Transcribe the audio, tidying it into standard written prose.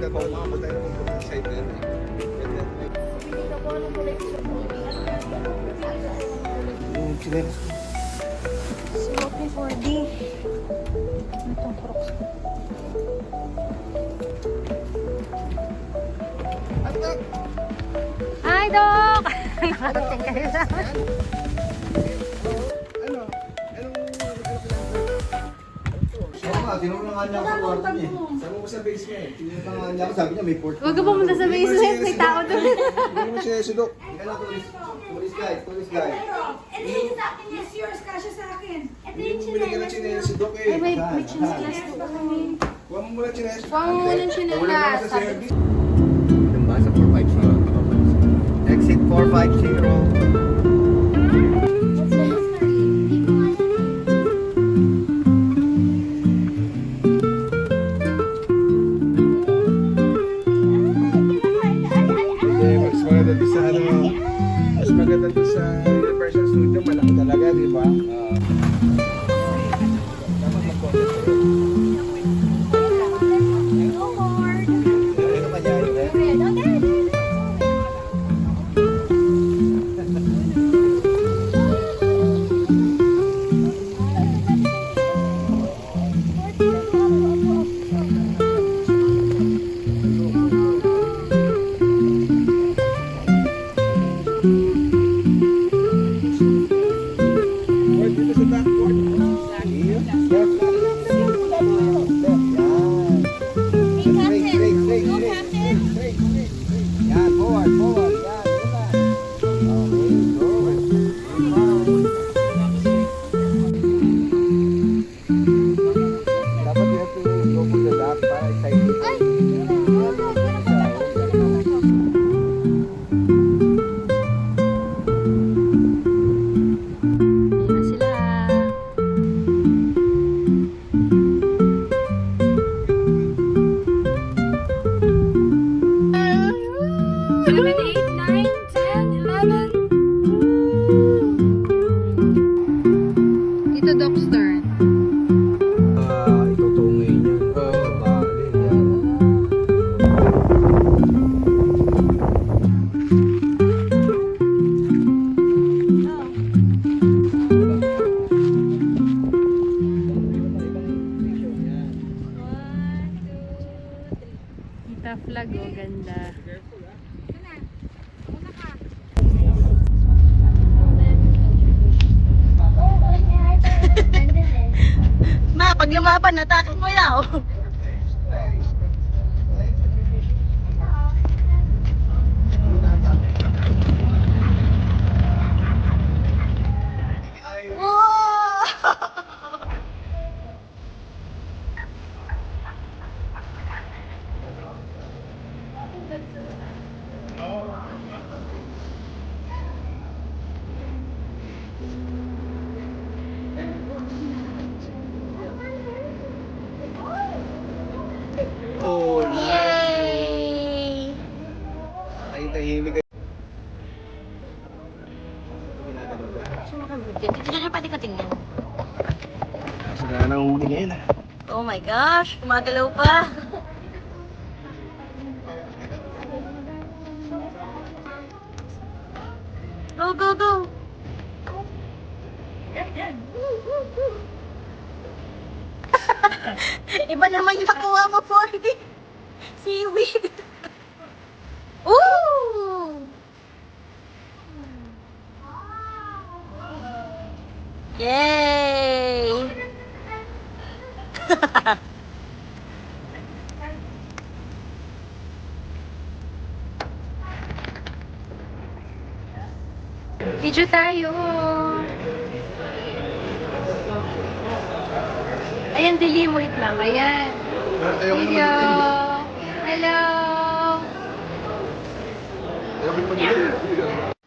iPhone. Matay na mag side na yan eh. Dito po ng collection. Yung chinelas ko. Smoky 4D. Itong Crocs. Hi, Doc! Nakarating kayo sa akin. Ano? Tinulungan niya ako sa kwarto niya. Sabi ko sa basement. Tinulungan niya ako. Sabi niya may port. Huwag ka pumunta sa basement. May tao doon. Hindi naman siya sudok. Hindi ka lang police guys. Police guys. Ito yung sa akin, yes, yours, kasya sa akin. Ito Hindi yung mo binigyan ng chinelas si Doc eh. Ay, may chinelas po kami. Huwag mo muna chinelas. Huwag mo muna chinelas. Wala naman sa service. Diba sa 450? Exit 450. Mas maganda doon sa ano. Mas maganda doon sa Universal Studio. Malaki talaga, di ba? Dapat mag-concept ko yun. Ano naman yan? Or dito sa backward. Left. Yan, forward. Yan, diba? Okay, go. Dapat you have to go for the back para excited. Ayan na sila. Seven, 8, 9, 10, 11. Dito, Doc Stern. Itutungin niya. Bali yan. Kita flag, oh, ganda. Ma, pag lumaban, natakot mo yaw. Oh, Yay! ay tahimik. Dito na pati ka tingnan. Sila nang huli ngayon. Oh my gosh, gumagalaw pa. Go, go, go. Iba naman yung nakuha mo, 40. Seaweed. Ooh! Yay! Video tayo. Ayan, dilim. Wait lang. Ayan. Video. Hello. Ayaw ko